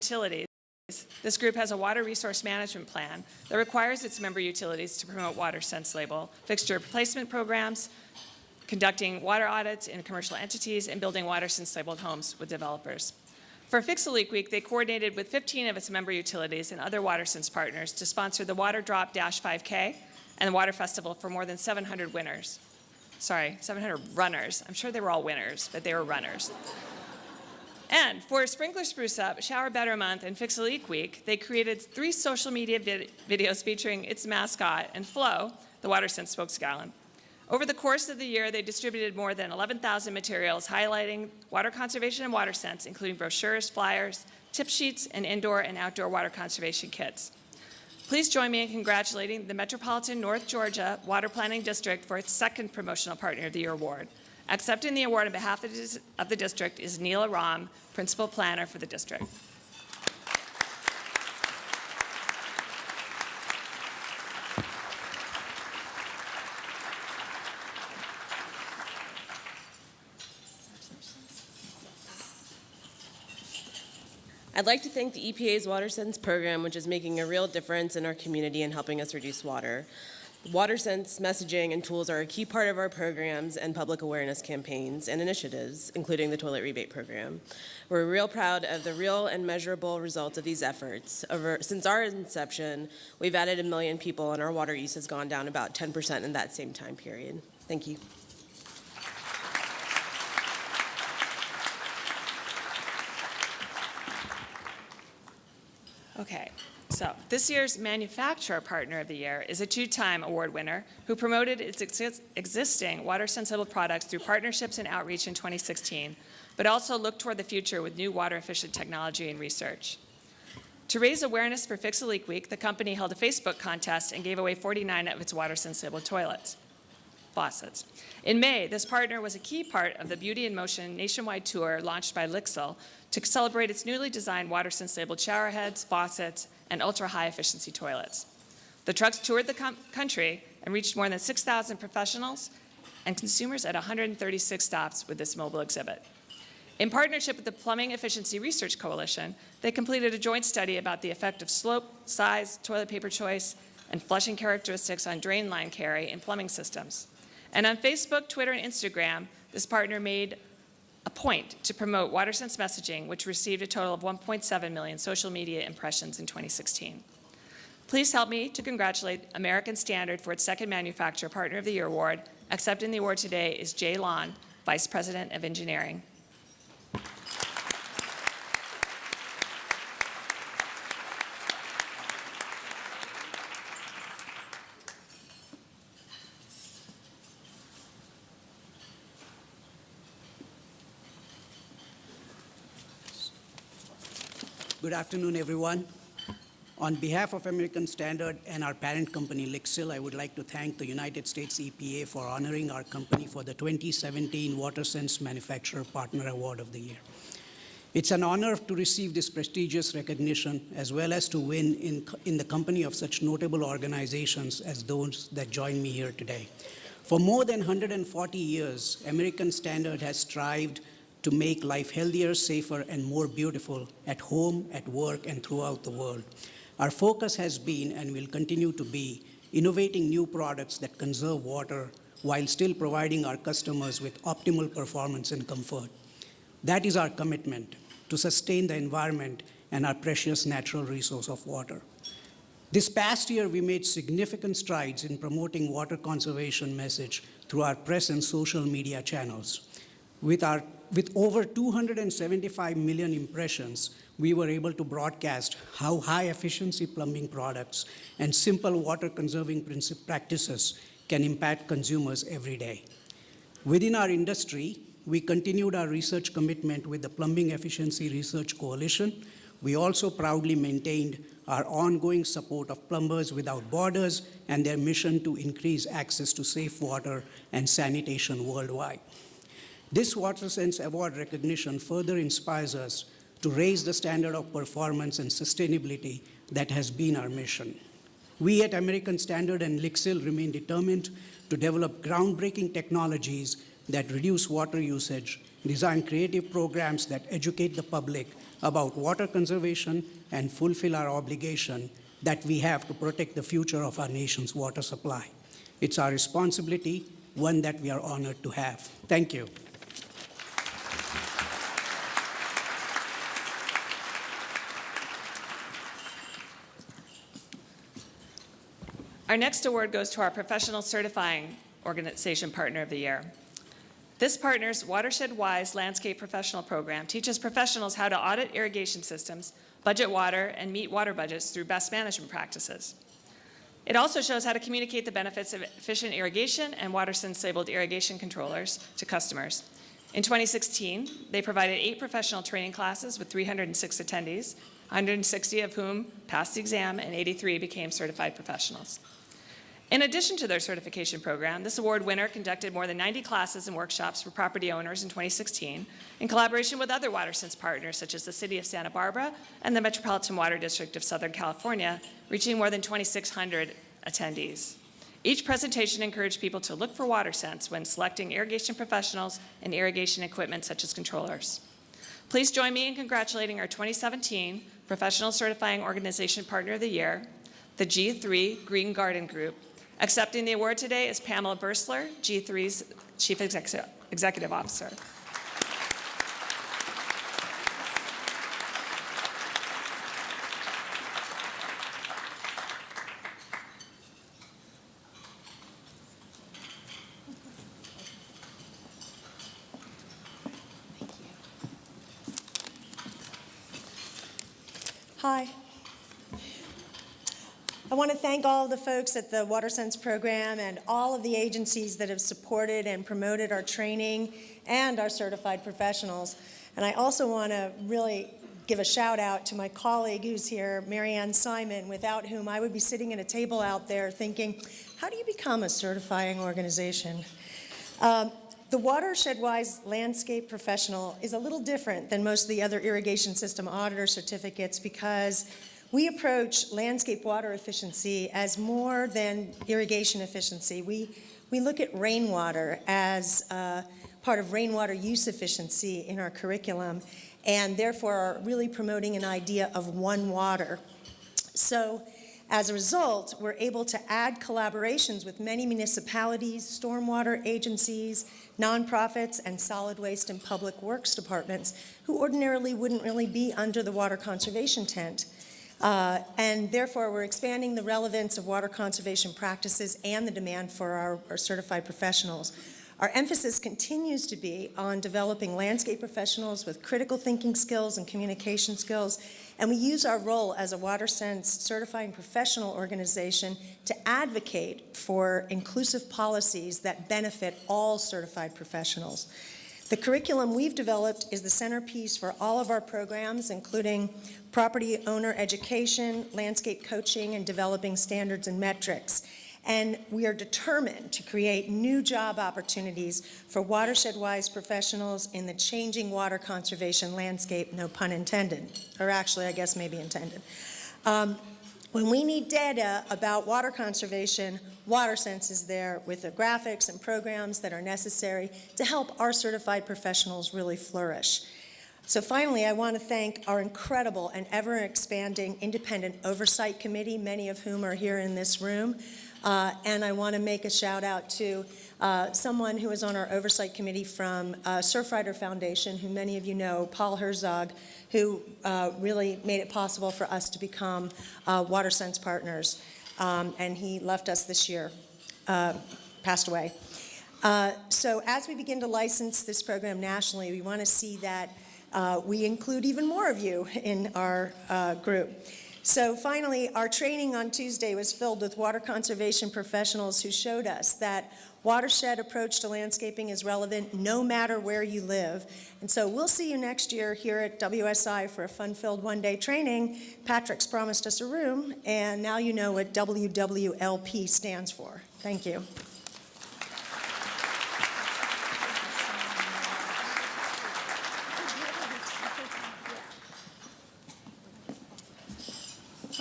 utilities, this group has a water resource management plan that requires its member utilities to promote WaterSense label, fixture replacement programs, conducting water audits in commercial entities, and building WaterSense labeled homes with developers. For Fix a Leak Week, they coordinated with 15 of its member utilities and other WaterSense partners to sponsor the Water Drop Dash 5K and the Water Festival for more than 700 winners. Sorry, 700 runners. I'm sure they were all winners, but they were runners. And for Sprinkler Spruce Up, Shower Better Month, and Fix a Leak Week, they created 3 social media videos featuring its mascot and Flo, the WaterSense spokesgallon. Over the course of the year, they distributed more than 11,000 materials highlighting water conservation and WaterSense, including brochures, flyers, tip sheets, and indoor and outdoor water conservation kits. Please join me in congratulating the Metropolitan North Georgia Water Planning District for its 2nd Promotional Partner of the Year award. Accepting the award on behalf of the district is Neela Ram, Principal Planner for the district. I'd like to thank the EPA's WaterSense program, which is making a real difference in our community and helping us reduce water. WaterSense messaging and tools are a key part of our programs and public awareness campaigns and initiatives, including the toilet rebate program. We're real proud of the real and measurable results of these efforts. Since our inception, we've added 1 million people, and our water use has gone down about 10% in that same time period. Thank you. Okay, so this year's Manufacturer Partner of the Year is a 2-time award winner who promoted its existing WaterSense labeled products through partnerships and outreach in 2016, but also looked toward the future with new water-efficient technology and research. To raise awareness for Fix a Leak Week, the company held a Facebook contest and gave away 49 of its WaterSense labeled faucets. In May, this partner was a key part of the Beauty in Motion nationwide tour launched by Lixil to celebrate its newly designed WaterSense labeled shower heads, faucets, and ultra-high efficiency toilets. The trucks toured the country and reached more than 6,000 professionals and consumers at 136 stops with this mobile exhibit. In partnership with the Plumbing Efficiency Research Coalition, they completed a joint study about the effect of slope, size, toilet paper choice, and flushing characteristics on drain line carry in plumbing systems. And on Facebook, Twitter, and Instagram, this partner made a point to promote WaterSense messaging, which received a total of 1.7 million social media impressions in 2016. Please help me to congratulate American Standard for its 2nd Manufacturer Partner of the Year award. Accepting the award today is Jay Lon, Vice President of Engineering. Good afternoon, everyone. On behalf of American Standard and our parent company, Lixil, I would like to thank the United States EPA for honoring our company for the 2017 WaterSense Manufacturer Partner Award of the Year. It's an honor to receive this prestigious recognition, as well as to win in the company of such notable organizations as those that join me here today. For more than 140 years, American Standard has strived to make life healthier, safer, and more beautiful at home, at work, and throughout the world. Our focus has been, and will continue to be, innovating new products that conserve water while still providing our customers with optimal performance and comfort. That is our commitment, to sustain the environment and our precious natural resource of water. This past year, we made significant strides in promoting water conservation message through our press and social media channels. With over 275 million impressions, we were able to broadcast how high-efficiency plumbing products and simple water-conserving practices can impact consumers every day. Within our industry, we continued our research commitment with the Plumbing Efficiency Research Coalition. We also proudly maintained our ongoing support of Plumbers Without Borders and their mission to increase access to safe water and sanitation worldwide. This WaterSense Award recognition further inspires us to raise the standard of performance and sustainability that has been our mission. We at American Standard and Lixil remain determined to develop groundbreaking technologies that reduce water usage, design creative programs that educate the public about water conservation and fulfill our obligation that we have to protect the future of our nation's water supply. It's our responsibility, one that we are honored to have. Thank you. Our next award goes to our Professional Certifying Organization Partner of the Year. This partner's Watershed-Wise Landscape Professional Program teaches professionals how to audit irrigation systems, budget water, and meet water budgets through best management practices. It also shows how to communicate the benefits of efficient irrigation and WaterSense-labeled irrigation controllers to customers. In 2016, they provided 8 professional training classes with 306 attendees, 160 of whom passed the exam and 83 became certified professionals. In addition to their certification program, this award winner conducted more than 90 classes and workshops for property owners in 2016 in collaboration with other WaterSense partners such as the City of Santa Barbara and the Metropolitan Water District of Southern California, reaching more than 2,600 attendees. Each presentation encouraged people to look for WaterSense when selecting irrigation professionals and irrigation equipment such as controllers. Please join me in congratulating our 2017 Professional Certifying Organization Partner of the Year, the G3 Green Garden Group. Accepting the award today is Pamela Bursler, G3's Chief Executive Officer. Hi. I want to thank all of the folks at the WaterSense program and all of the agencies that have supported and promoted our training and our certified professionals. And I also want to really give a shout out to my colleague who's here, Marianne Simon, without whom I would be sitting at a table out there thinking, how do you become a certifying organization? The Watershed-Wise Landscape Professional is a little different than most of the other irrigation system auditor certificates because we approach landscape water efficiency as more than irrigation efficiency. We look at rainwater as part of rainwater use efficiency in our curriculum, and therefore are really promoting an idea of one water. So as a result, we're able to add collaborations with many municipalities, stormwater agencies, nonprofits, and solid waste and public works departments who ordinarily wouldn't really be under the water conservation tent. And therefore, we're expanding the relevance of water conservation practices and the demand for our certified professionals. Our emphasis continues to be on developing landscape professionals with critical thinking skills and communication skills, and we use our role as a WaterSense certifying professional organization to advocate for inclusive policies that benefit all certified professionals. The curriculum we've developed is the centerpiece for all of our programs, including property owner education, landscape coaching, and developing standards and metrics. And we are determined to create new job opportunities for watershed-wise professionals in the changing water conservation landscape, no pun intended, or actually, I guess maybe intended. When we need data about water conservation, WaterSense is there with the graphics and programs that are necessary to help our certified professionals really flourish. So finally, I want to thank our incredible and ever-expanding independent oversight committee, many of whom are here in this room. And I want to make a shout out to someone who is on our oversight committee from Surfrider Foundation, who many of you know, Paul Herzog, who really made it possible for us to become WaterSense partners. And he left us this year, passed away. So as we begin to license this program nationally, we want to see that we include even more of you in our group. So finally, our training on Tuesday was filled with water conservation professionals who showed us that watershed approach to landscaping is relevant no matter where you live. And so we'll see you next year here at WSI for a fun-filled one-day training. Patrick's promised us a room, and now you know what WWLP stands for. Thank you.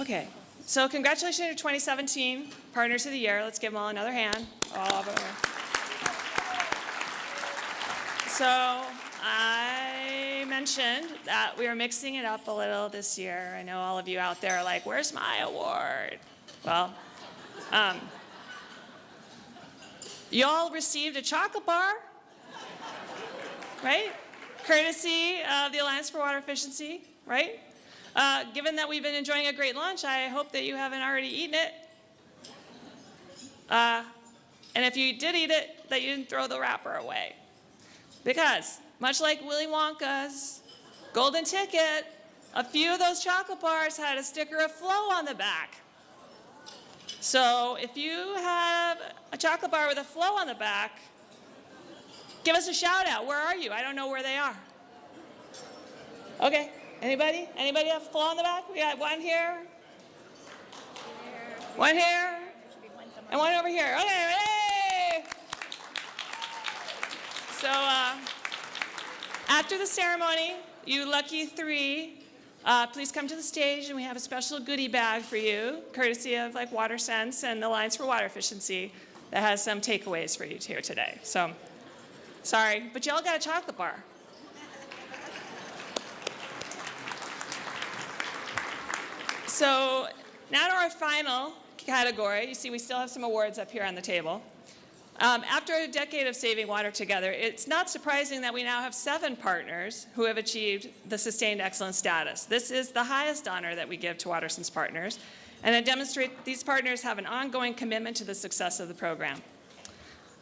Okay, so congratulations to 2017 Partners of the Year. Let's give them all another hand. All over. So I mentioned mentioned that we are mixing it up a little this year. I know all of you out there are like, where's my award? Well, you all received a chocolate bar, right? Courtesy of the Alliance for Water Efficiency, right? Given that we've been enjoying a great lunch, I hope that you haven't already eaten it. And if you did eat it, that you didn't throw the wrapper away. Because, much like Willy Wonka's golden ticket, a few of those chocolate bars had a sticker of flow on the back. So if you have a chocolate bar with a flow on the back, give us a shout out. Where are you? I don't know where they are. Okay, anybody? Anybody have a flow on the back? We got one here. One here. And one over here. Okay, hey! So after the ceremony, you lucky three, please come to the stage and we have a special goodie bag for you, courtesy of like WaterSense and the Alliance for Water Efficiency that has some takeaways for you here today. So, sorry, but y'all got a chocolate bar. So now to our final category. You see we still have some awards up here on the table. After a decade of saving water together, it's not surprising that we now have 7 partners who have achieved the Sustained Excellence status. This is the highest honor that we give to WaterSense partners, and it demonstrates these partners have an ongoing commitment to the success of the program.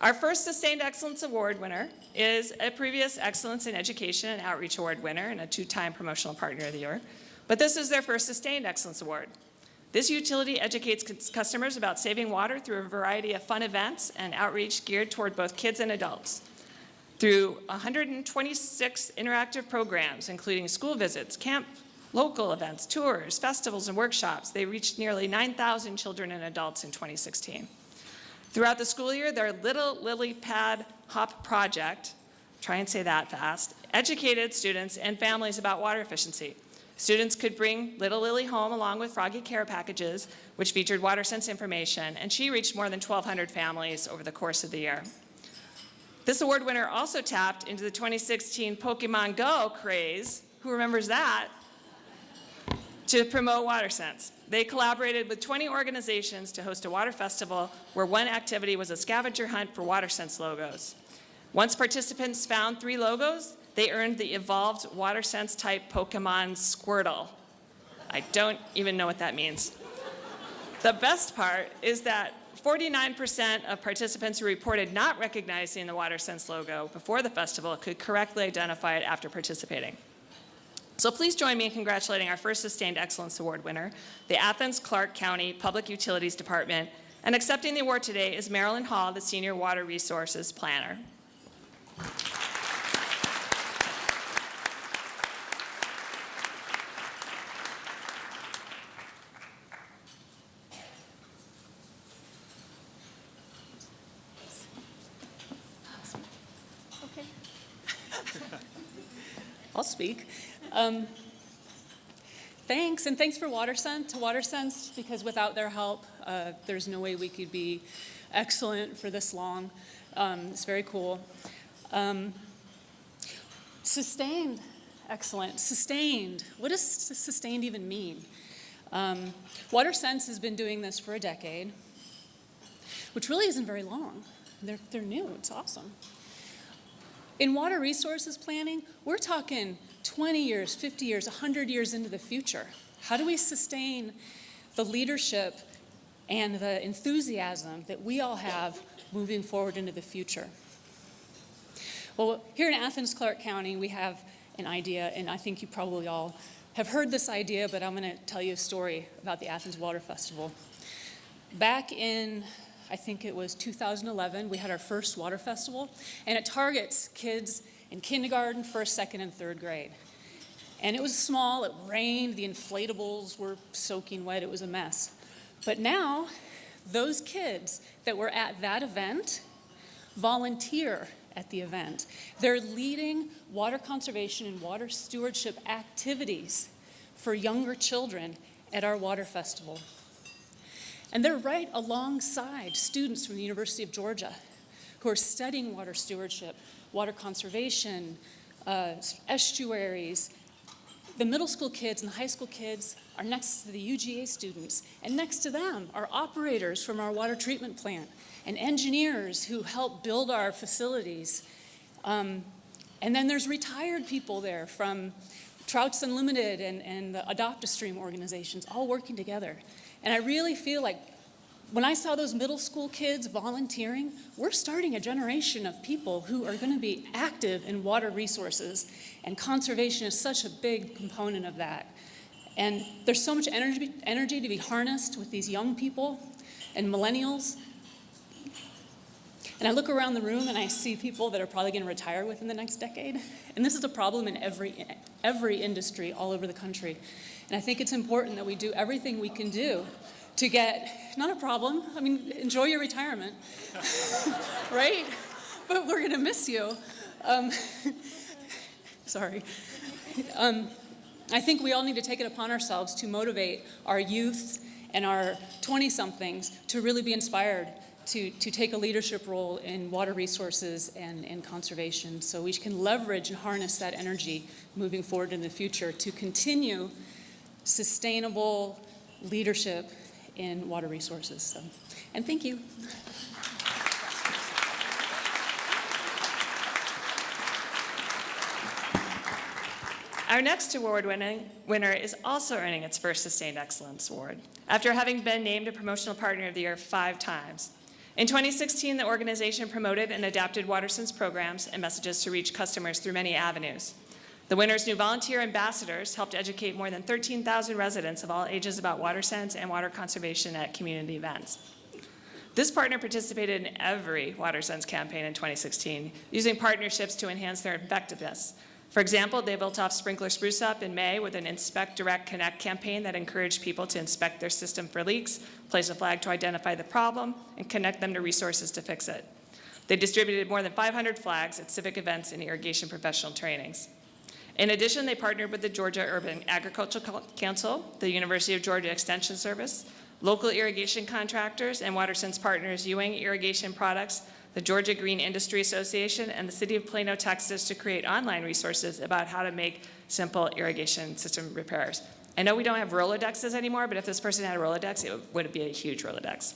Our first Sustained Excellence Award winner is a previous Excellence in Education and Outreach Award winner and a 2-time Promotional Partner of the Year, but this is their first Sustained Excellence Award. This utility educates customers about saving water through a variety of fun events and outreach geared toward both kids and adults. Through 126 interactive programs, including school visits, camp, local events, tours, festivals, and workshops, they reached nearly 9,000 children and adults in 2016. Throughout the school year, their Little Lily Pad Hop project, try and say that fast, educated students and families about water efficiency. Students could bring Little Lily home along with Froggy Care packages, which featured WaterSense information, and she reached more than 1,200 families over the course of the year. This award winner also tapped into the 2016 Pokemon Go craze, who remembers that, to promote WaterSense. They collaborated with 20 organizations to host a water festival where one activity was a scavenger hunt for WaterSense logos. Once participants found 3 logos, they earned the evolved WaterSense type Pokemon Squirtle. I don't even know what that means. The best part is that 49% of participants who reported not recognizing the WaterSense logo before the festival could correctly identify it after participating. So please join me in congratulating our first Sustained Excellence Award winner, the Athens-Clarke County Public Utilities Department, and accepting the award today is Marilyn Hall, the Senior Water Resources Planner. I'll speak. Thanks, and thanks for WaterSense, because without their help, there's no way we could be excellent for this long. It's very cool. Sustained excellence. Sustained. What does sustained even mean? WaterSense has been doing this for a decade, which really isn't very long. They're new. It's awesome. In water resources planning, we're talking 20 years, 50 years, 100 years into the future. How do we sustain the leadership and the enthusiasm that we all have moving forward into the future? Well, here in Athens-Clarke County, we have an idea, and I think you probably all have heard this idea, but I'm going to tell you a story about the Athens Water Festival. Back in, I think it was 2011, we had our first water festival, and it targets kids in kindergarten, first, second, and third grade. And it was small, it rained, the inflatables were soaking wet, it was a mess. But now, those kids that were at that event volunteer at the event. They're leading water conservation and water stewardship activities for younger children at our water festival. And they're right alongside students from the University of Georgia who are studying water stewardship, water conservation, estuaries. The middle school kids and the high school kids are next to the UGA students, and next to them are operators from our water treatment plant and engineers who help build our facilities. And then there's retired people there from Trouts Unlimited and the Adopt-A-Stream organizations all working together. And I really feel like when I saw those middle school kids volunteering, we're starting a generation of people who are going to be active in water resources, and conservation is such a big component of that. And there's so much energy to be harnessed with these young people and millennials. And I look around the room and I see people that are probably going to retire within the next decade. And this is a problem in every industry all over the country. And I think it's important that we do everything we can do to get, not a problem, I mean, enjoy your retirement, right? But we're gonna miss you. Sorry. I think we all need to take it upon ourselves to motivate our youth and our 20-somethings to really be inspired to take a leadership role in water resources and in conservation, so we can leverage and harness that energy moving forward in the future to continue sustainable leadership in water resources. So, and thank you. Our next award winner is also earning its first Sustained Excellence Award, after having been named a Promotional Partner of the Year 5 times. In 2016, the organization promoted and adapted WaterSense programs and messages to reach customers through many avenues. The winner's new volunteer ambassadors helped educate more than 13,000 residents of all ages about WaterSense and water conservation at community events. This partner participated in every WaterSense campaign in 2016, using partnerships to enhance their effectiveness. For example, they built off Sprinkler Spruce Up in May with an Inspect Direct Connect campaign that encouraged people to inspect their system for leaks, place a flag to identify the problem, and connect them to resources to fix it. They distributed more than 500 flags at civic events and irrigation professional trainings. In addition, they partnered with the Georgia Urban Agricultural Council, the University of Georgia Extension Service, local irrigation contractors, and WaterSense partners Ewing Irrigation Products, the Georgia Green Industry Association, and the City of Plano, Texas, to create online resources about how to make simple irrigation system repairs. I know we don't have Rolodexes anymore, but if this person had a Rolodex, it would be a huge Rolodex.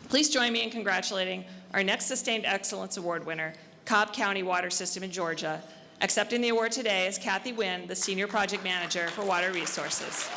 Please join me in congratulating our next Sustained Excellence Award winner, Cobb County Water System in Georgia. Accepting the award today is Kathy Wynn, the Senior Project Manager for Water Resources.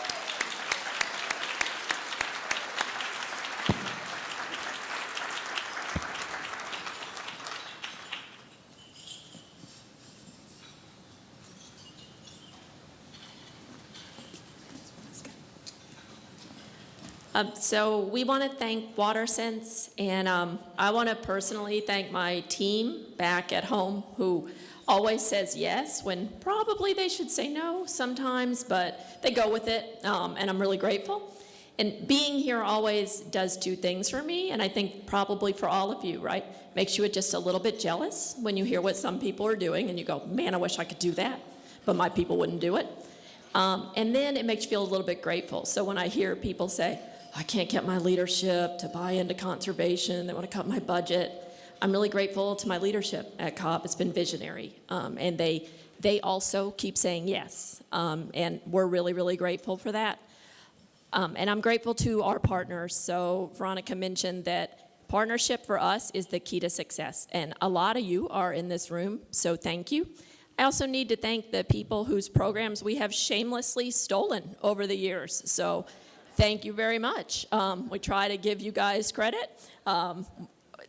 So we want to thank WaterSense, and I want to personally thank my team back at home who always says yes when probably they should say no sometimes, but they go with it, and I'm really grateful. And being here always does two things for me, and I think probably for all of you, right? Makes you just a little bit jealous when you hear what some people are doing, and you go, man, I wish I could do that, but my people wouldn't do it. And then it makes you feel a little bit grateful. So when I hear people say, I can't get my leadership to buy into conservation, they want to cut my budget, I'm really grateful to my leadership at Cobb. It's been visionary, and they also keep saying yes, and we're really, really grateful for that. And I'm grateful to our partners. So Veronica mentioned that partnership for us is the key to success, and a lot of you are in this room, so thank you. I also need to thank the people whose programs we have shamelessly stolen over the years, so thank you very much. We try to give you guys credit.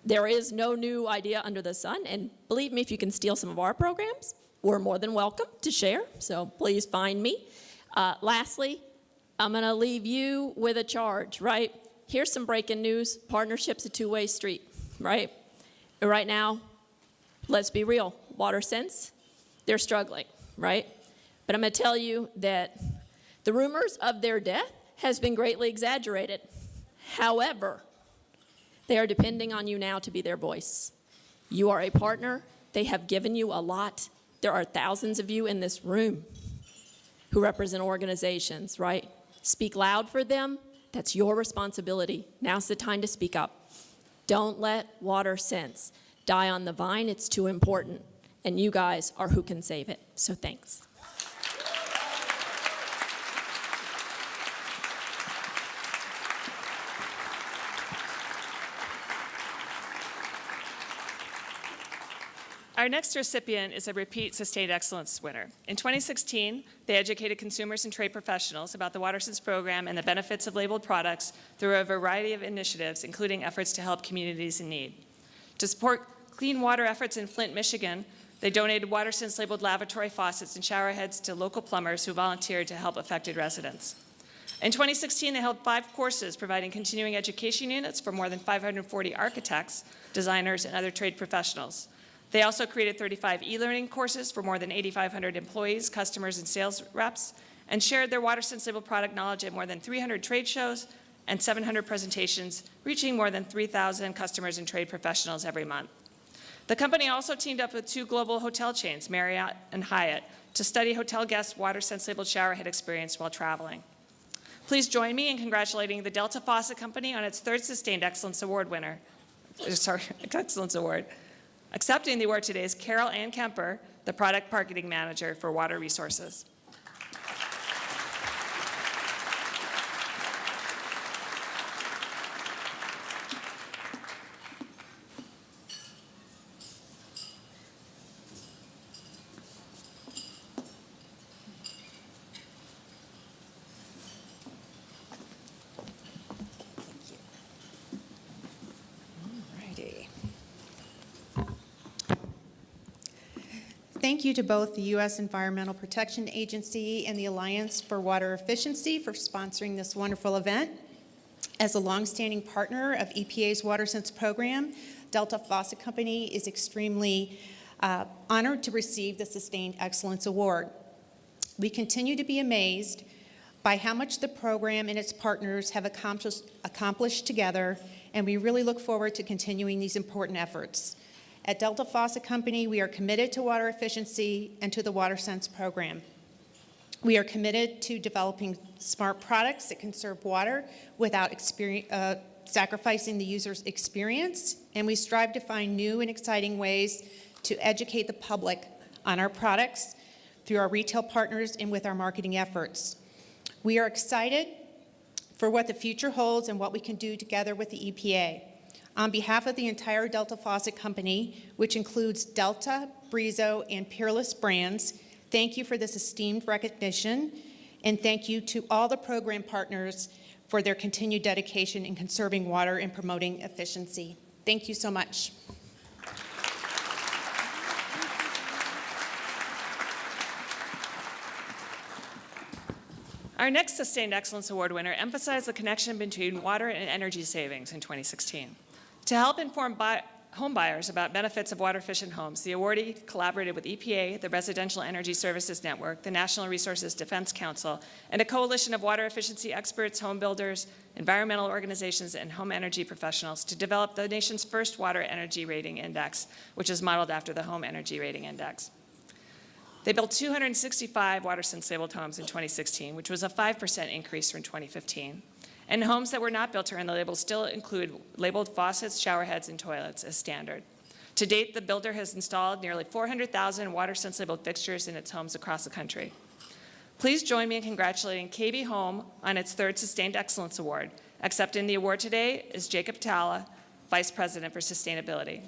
There is no new idea under the sun, and believe me, if you can steal some of our programs, we're more than welcome to share, so please find me. Lastly, I'm going to leave you with a charge, right? Here's some breaking news. Partnership's a two-way street, right? And right now, let's be real. WaterSense, they're struggling, right? But I'm going to tell you that the rumors of their death has been greatly exaggerated. However, they are depending on you now to be their voice. You are a partner. They have given you a lot. There are thousands of you in this room who represent organizations, right? Speak loud for them. That's your responsibility. Now's the time to speak up. Don't let WaterSense die on the vine. It's too important. and you guys are who can save it. So thanks. Our next recipient is a repeat Sustained Excellence winner. In 2016, they educated consumers and trade professionals about the WaterSense program and the benefits of labeled products through a variety of initiatives, including efforts to help communities in need. To support clean water efforts in Flint, Michigan, they donated WaterSense labeled lavatory faucets and shower heads to local plumbers who volunteered to help affected residents. In 2016, they held 5 courses providing continuing education units for more than 540 architects, designers, and other trade professionals. They also created 35 e-learning courses for more than 8,500 employees, customers, and sales reps, and shared their WaterSense labeled product knowledge at more than 300 trade shows and 700 presentations, reaching more than 3,000 customers and trade professionals every month. The company also teamed up with 2 global hotel chains, Marriott and Hyatt, to study hotel guests' WaterSense labeled shower head experience while traveling. Please join me in congratulating the Delta Faucet Company on its 3rd Sustained Excellence Award winner. Excellence Award. Accepting the award today is Carol Ann Kemper, the Product Marketing Manager for Water Resources. Thank you to both the U.S. Environmental Protection Agency and the Alliance for Water Efficiency for sponsoring this wonderful event. As a longstanding partner of EPA's WaterSense program, Delta Faucet Company is extremely honored to receive the Sustained Excellence Award. We continue to be amazed by how much the program and its partners have accomplished together, and we really look forward to continuing these important efforts. At Delta Faucet Company, we are committed to water efficiency and to the WaterSense program. We are committed to developing smart products that conserve water without sacrificing the user's experience, and we strive to find new and exciting ways to educate the public on our products through our retail partners and with our marketing efforts. We are excited for what the future holds and what we can do together with the EPA. On behalf of the entire Delta Faucet Company, which includes Delta, Brizo, and Peerless brands, thank you for this esteemed recognition, and thank you to all the program partners for their continued dedication in conserving water and promoting efficiency. Thank you so much. Our next Sustained Excellence Award winner emphasized the connection between water and energy savings in 2016. To help inform home buyers about benefits of water-efficient homes, the awardee collaborated with EPA, the Residential Energy Services Network, the National Resources Defense Council, and a coalition of water efficiency experts, home builders, environmental organizations, and home energy professionals to develop the nation's first Water Energy Rating Index, which is modeled after the Home Energy Rating Index. They built 265 WaterSense labeled homes in 2016, which was a 5% increase from 2015. And homes that were not built to earn the label still include labeled faucets, shower heads, and toilets as standard. To date, the builder has installed nearly 400,000 WaterSense labeled fixtures in its homes across the country. Please join me in congratulating KB Home on its 3rd Sustained Excellence Award. Accepting the award today is Jacob Tala, Vice President for Sustainability.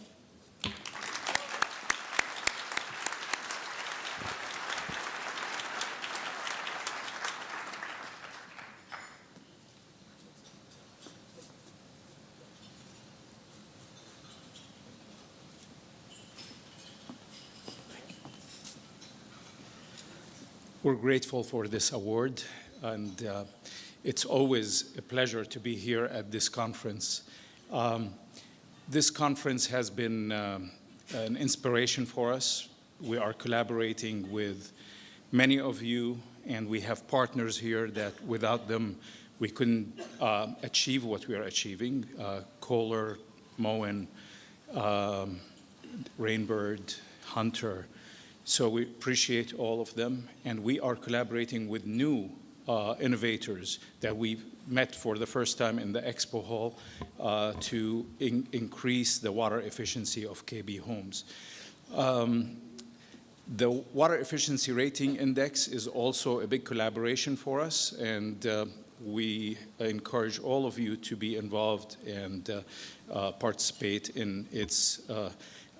We're grateful for this award, and it's always a pleasure to be here at this conference. This conference has been an inspiration for us. We are collaborating with many of you, and we have partners here that without them we couldn't achieve what we are achieving. Kohler, Moen, Rainbird, Hunter. So we appreciate all of them, and we are collaborating with new innovators that we met for the first time in the expo hall to increase the water efficiency of KB homes. The Water Efficiency Rating Index is also a big collaboration for us, and we encourage all of you to be involved and participate in its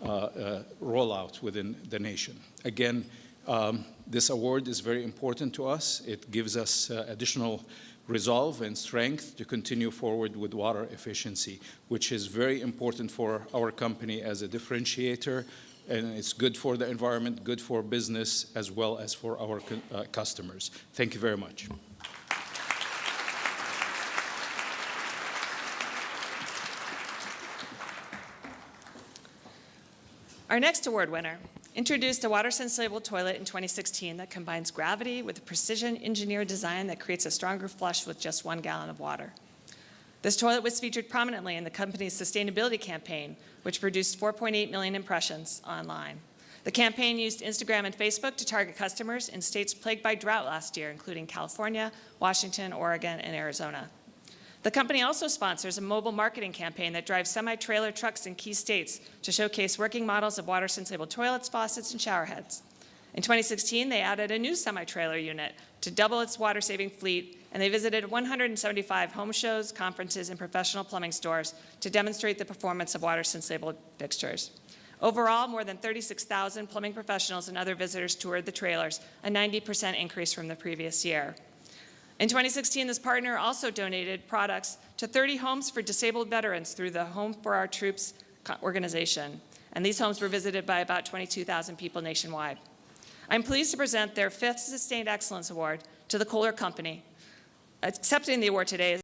rollout within the nation. Again, this award is very important to us. It gives us additional resolve and strength to continue forward with water efficiency, which is very important for our company as a differentiator, and it's good for the environment, good for business, as well as for our customers. Thank you very much. Our next award winner introduced a WaterSense labeled toilet in 2016 that combines gravity with a precision engineered design that creates a stronger flush with just 1 gallon of water. This toilet was featured prominently in the company's sustainability campaign, which produced 4.8 million impressions online. The campaign used Instagram and Facebook to target customers in states plagued by drought last year, including California, Washington, Oregon, and Arizona. The company also sponsors a mobile marketing campaign that drives semi-trailer trucks in key states to showcase working models of WaterSense labeled toilets, faucets, and shower heads. In 2016, they added a new semi-trailer unit to double its water-saving fleet, and they visited 175 home shows, conferences, and professional plumbing stores to demonstrate the performance of WaterSense labeled fixtures. Overall, more than 36,000 plumbing professionals and other visitors toured the trailers, a 90% increase from the previous year. In 2016, this partner also donated products to 30 homes for disabled veterans through the Home for Our Troops organization, and these homes were visited by about 22,000 people nationwide. I'm pleased to present their 5th Sustained Excellence Award to the Kohler Company. Accepting the award today is